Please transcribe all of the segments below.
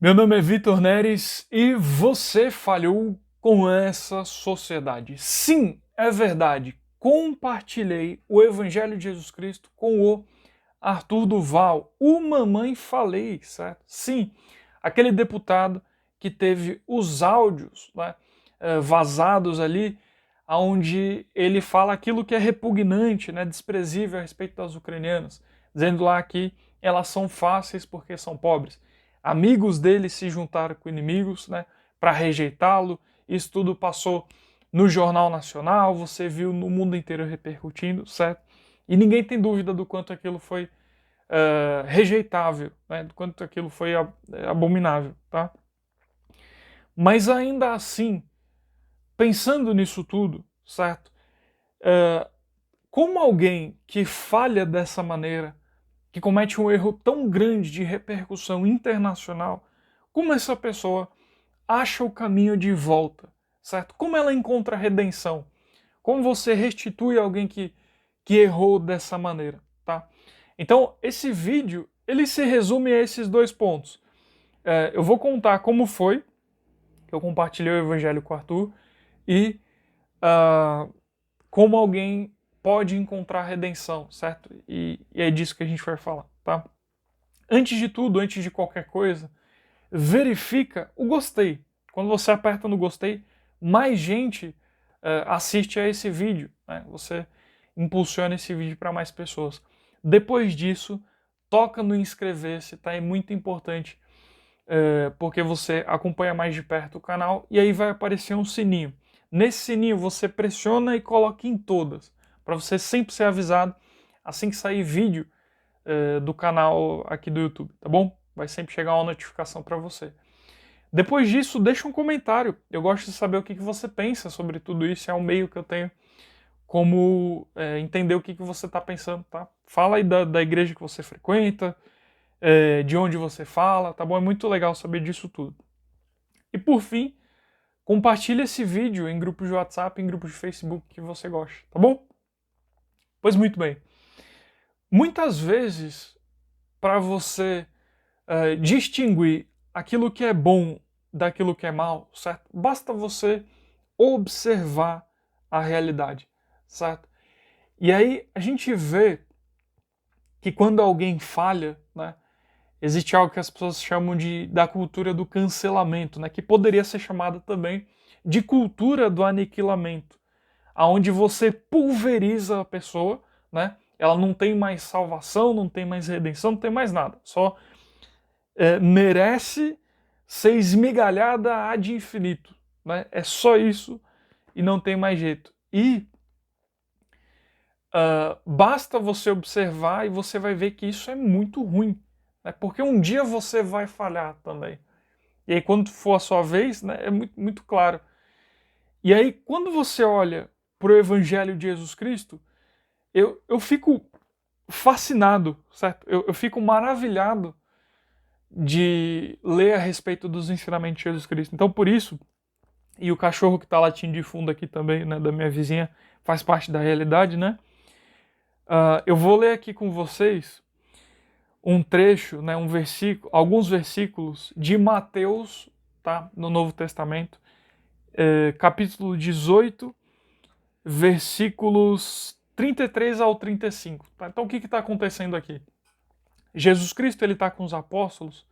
Meu nome é Vitor Neres e você falhou com essa sociedade. Sim, é verdade. Compartilhei o Evangelho de Jesus Cristo com o Arthur Duval, o Mamãe Falei, certo? Sim, aquele deputado que teve os áudios, né, vazados ali, onde ele fala aquilo que é repugnante, né, desprezível a respeito das ucranianas, dizendo lá que elas são fáceis porque são pobres. Amigos dele se juntaram com inimigos, né, para rejeitá-lo. Isso tudo passou no Jornal Nacional, você viu no mundo inteiro repercutindo, certo? E ninguém tem dúvida do quanto aquilo foi rejeitável, né? Do quanto aquilo foi abominável, tá? Mas ainda assim, pensando nisso tudo, certo? Uh, como alguém que falha dessa maneira, que comete um erro tão grande de repercussão internacional, como essa pessoa acha o caminho de volta, certo? Como ela encontra redenção? Como você restitui alguém que errou dessa maneira, tá? Então, esse vídeo, ele se resume a esses dois pontos. Eu vou contar como foi que eu compartilhei o evangelho com o Arthur e como alguém pode encontrar redenção, certo? E é disso que a gente vai falar, tá? Antes de tudo, antes de qualquer coisa, verifica o gostei. Quando você aperta no gostei, mais gente assiste a esse vídeo, né? Você impulsiona esse vídeo para mais pessoas. Depois disso, toca no inscrever-se, tá? É muito importante, porque você acompanha mais de perto o canal e aí vai aparecer um sininho. Nesse sininho você pressiona e coloca em todas, para você sempre ser avisado assim que sair vídeo do canal aqui do YouTube, tá bom? Vai sempre chegar uma notificação para você. Depois disso, deixa um comentário. Eu gosto de saber o que você pensa sobre tudo isso. É um meio que eu tenho como entender o que você está pensando, tá? Fala aí da igreja que você frequenta, de onde você fala, tá bom? É muito legal saber disso tudo. E por fim, compartilhe esse vídeo em grupos de WhatsApp, em grupos de Facebook que você gosta, tá bom? Pois muito bem. Muitas vezes, para você distinguir aquilo que é bom daquilo que é mal, certo? Basta você observar a realidade, certo? E aí a gente vê que quando alguém falha, né, existe algo que as pessoas chamam da cultura do cancelamento, né, que poderia ser chamada também de cultura do aniquilamento, aonde você pulveriza a pessoa, né? Ela não tem mais salvação, não tem mais redenção, não tem mais nada. Só merece ser esmigalhada ad infinito, né? É só isso e não tem mais jeito. E basta você observar e você vai ver que isso é muito ruim, né? Porque um dia você vai falhar também. E aí quando for a sua vez, né, é muito, muito claro. E aí quando você olha para o Evangelho de Jesus Cristo, eu fico fascinado, certo? Eu fico maravilhado de ler a respeito dos ensinamentos de Jesus Cristo. Então por isso, e o cachorro que está latindo de fundo aqui também, né, da minha vizinha, faz parte da realidade, né? Eu vou ler aqui com vocês um trecho, né, um versículo, alguns versículos de Mateus, tá, no Novo Testamento, capítulo 18, versículos 33 ao 35. Tá? Então o que está acontecendo aqui? Jesus Cristo ele está com os apóstolos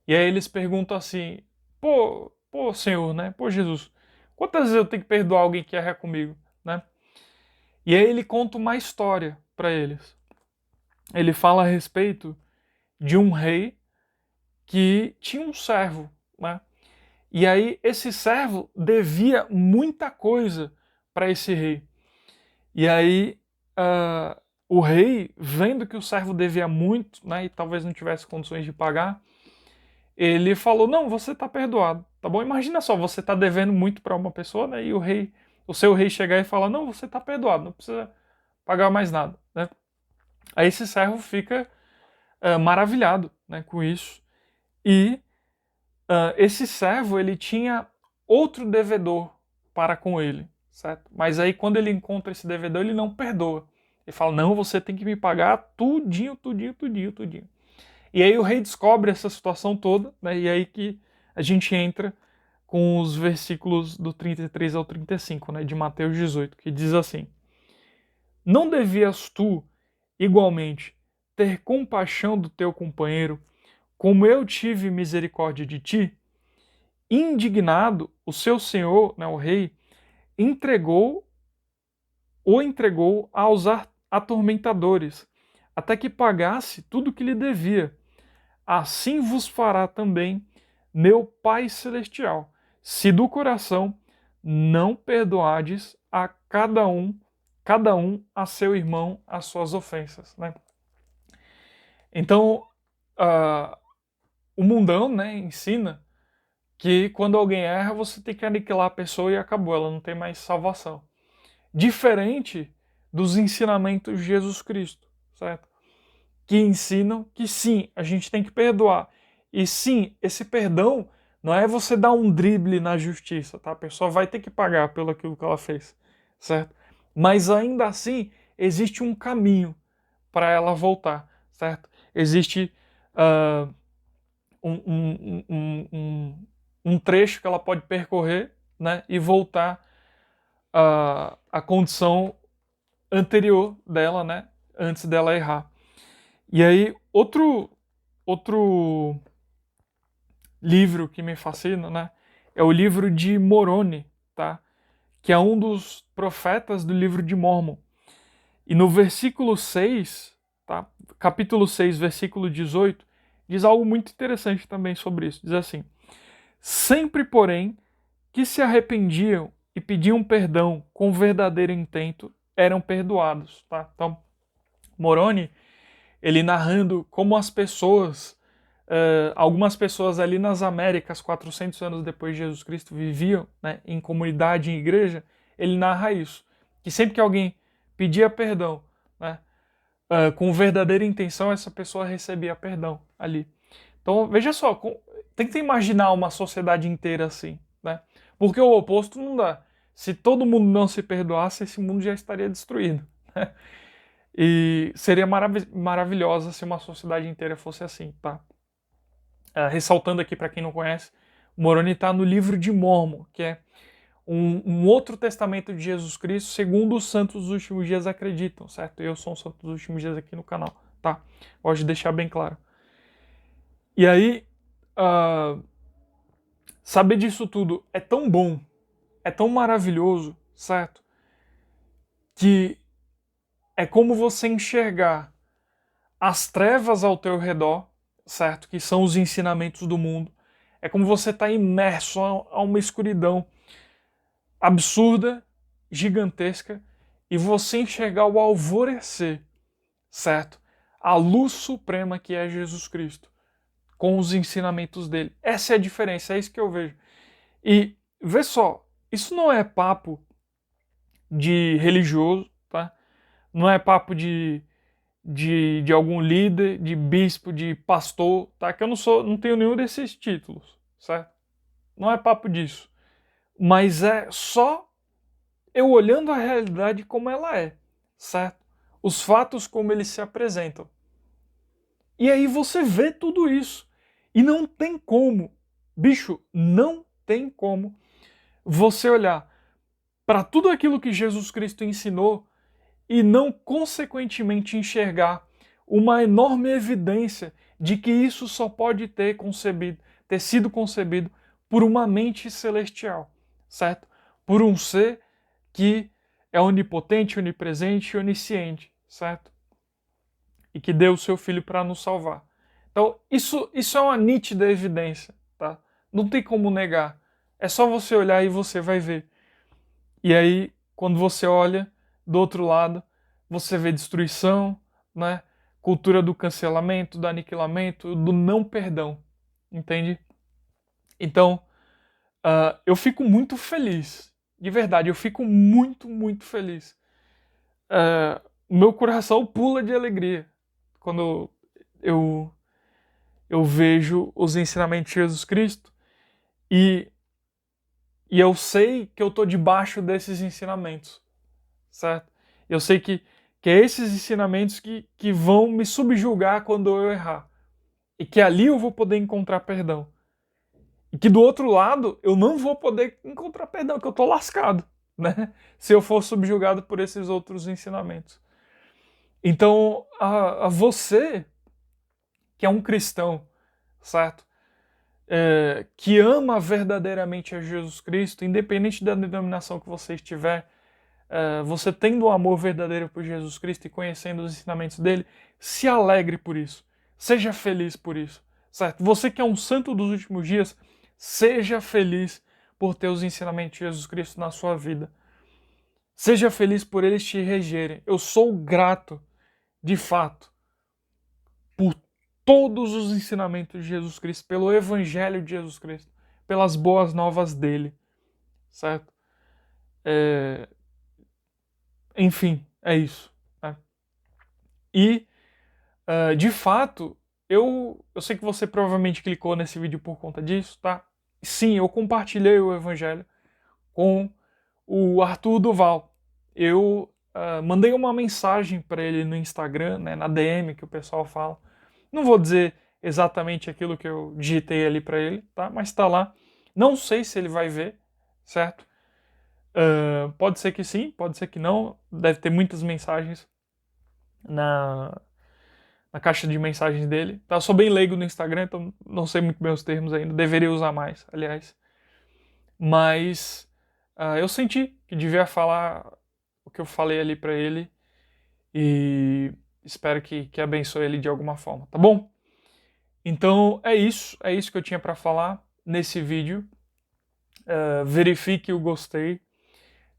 e aí eles perguntam assim: pô, Senhor, né? Pô, Jesus, quantas vezes eu tenho que perdoar alguém que erra comigo, né? E aí ele conta uma história para eles. Ele fala a respeito de um rei que tinha um servo, né? E aí esse servo devia muita coisa para esse rei. E aí o rei, vendo que o servo devia muito, né, e talvez não tivesse condições de pagar, ele falou: não, você está perdoado, tá bom? Imagina só, você está devendo muito para uma pessoa, né, e o seu rei chegar e falar: não, você está perdoado, não precisa pagar mais nada, né? Aí esse servo fica maravilhado, né, com isso. E esse servo ele tinha outro devedor para com ele, certo? Mas aí quando ele encontra esse devedor, ele não perdoa. Ele fala: não, você tem que me pagar tudinho, tudinho, tudinho, tudinho. E aí o rei descobre essa situação toda, né? E aí que a gente entra com os versículos do 33 ao 35, né, de Mateus 18, que diz assim: Não devias tu, igualmente, ter compaixão do teu companheiro, como eu tive misericórdia de ti? Indignado, o seu senhor, né, o rei, entregou aos atormentadores, até que pagasse tudo o que lhe devia. Assim vos fará também meu Pai Celestial, se do coração não perdoardes a cada um a seu irmão as suas ofensas, né? Então, uh, o mundão, né, ensina que quando alguém erra, você tem que aniquilar a pessoa e acabou, ela não tem mais salvação. Diferente dos ensinamentos de Jesus Cristo, certo? Que ensinam que sim, a gente tem que perdoar. E sim, esse perdão não é você dar um drible na justiça, tá? A pessoa vai ter que pagar pelo aquilo que ela fez, certo? Mas ainda assim, existe um caminho para ela voltar, certo? Existe uh, um trecho que ela pode percorrer, né? E voltar à condição anterior dela, né? Antes dela errar. E aí, outro livro que me fascina, né? É o livro de Moroni, tá? Que é um dos profetas do livro de Mórmon. E no versículo 6, tá? Capítulo 6, versículo 18, diz algo muito interessante também sobre isso. Diz assim: Sempre, porém, que se arrependiam e pediam perdão com verdadeiro intento, eram perdoados, tá? Então, Moroni, ele narrando como as pessoas, algumas pessoas ali nas Américas, 400 anos depois de Jesus Cristo, viviam, né, em comunidade, em igreja, ele narra isso, que sempre que alguém pedia perdão, né, com verdadeira intenção, essa pessoa recebia perdão ali. Então, veja só, tenta imaginar uma sociedade inteira assim, né? Porque o oposto não dá. Se todo mundo não se perdoasse, esse mundo já estaria destruído, né? E seria maravilhosa se uma sociedade inteira fosse assim, tá? Ressaltando aqui para quem não conhece, Moroni está no livro de Mórmon, que é um outro testamento de Jesus Cristo, segundo os santos dos últimos dias acreditam, certo? Eu sou um santo dos últimos dias aqui no canal, tá? Gosto de deixar bem claro. E aí, saber disso tudo é tão bom, é tão maravilhoso, certo? Que é como você enxergar as trevas ao teu redor, certo? Que são os ensinamentos do mundo. É como você estar imerso a uma escuridão absurda, gigantesca, e você enxergar o alvorecer, certo? A luz suprema que é Jesus Cristo, com os ensinamentos dele. Essa é a diferença, é isso que eu vejo. E vê só, isso não é papo de religioso, tá? Não é papo de algum líder, de bispo, de pastor, tá? Que eu não tenho nenhum desses títulos, certo? Não é papo disso. Mas é só eu olhando a realidade como ela é, certo? Os fatos como eles se apresentam. E aí você vê tudo isso. E não tem como, bicho, não tem como você olhar para tudo aquilo que Jesus Cristo ensinou e não consequentemente enxergar uma enorme evidência de que isso só pode ter sido concebido por uma mente celestial, certo? Por um ser que é onipotente, onipresente e onisciente, certo? E que deu o seu filho para nos salvar. Então, isso é uma nítida evidência, tá? Não tem como negar. É só você olhar e você vai ver. E aí, quando você olha do outro lado, você vê destruição, né? Cultura do cancelamento, do aniquilamento, do não perdão, entende? Então, eu fico muito feliz, de verdade, eu fico muito, muito feliz. O meu coração pula de alegria quando eu vejo os ensinamentos de Jesus Cristo e eu sei que eu estou debaixo desses ensinamentos, certo? Eu sei que é esses ensinamentos que vão me subjugar quando eu errar, E que ali eu vou poder encontrar perdão. E que do outro lado eu não vou poder encontrar perdão, que eu tô lascado, né? Se eu for subjugado por esses outros ensinamentos. Então, a você, que é um cristão, certo? Que ama verdadeiramente a Jesus Cristo, independente da denominação que você estiver, você tendo um amor verdadeiro por Jesus Cristo e conhecendo os ensinamentos dele, se alegre por isso. Seja feliz por isso, certo? Você que é um santo dos últimos dias, seja feliz por ter os ensinamentos de Jesus Cristo na sua vida. Seja feliz por eles te regerem. Eu sou grato, de fato, por todos os ensinamentos de Jesus Cristo, pelo Evangelho de Jesus Cristo, pelas boas novas dele, certo? Enfim, é isso. Né? E, de fato, eu sei que você provavelmente clicou nesse vídeo por conta disso, tá? Sim, eu compartilhei o Evangelho com o Arthur Duval. Eu mandei uma mensagem para ele no Instagram, né, na DM que o pessoal fala. Não vou dizer exatamente aquilo que eu digitei ali para ele, tá? Mas tá lá. Não sei se ele vai ver, certo? Pode ser que sim, pode ser que não. Deve ter muitas mensagens na caixa de mensagens dele. Tá? Eu sou bem leigo no Instagram, então não sei muito bem os termos ainda. Deveria usar mais, aliás. Mas eu senti que devia falar o que eu falei ali para ele e espero que abençoe ele de alguma forma, tá bom? Então é isso que eu tinha para falar nesse vídeo. Verifique o gostei,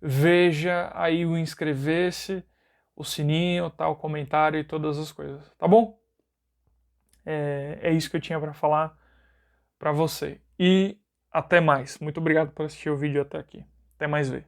veja aí o inscrever-se, o sininho, tá, o comentário e todas as coisas, tá bom? É isso que eu tinha para falar para você. E até mais. Muito obrigado por assistir o vídeo até aqui. Até mais ver.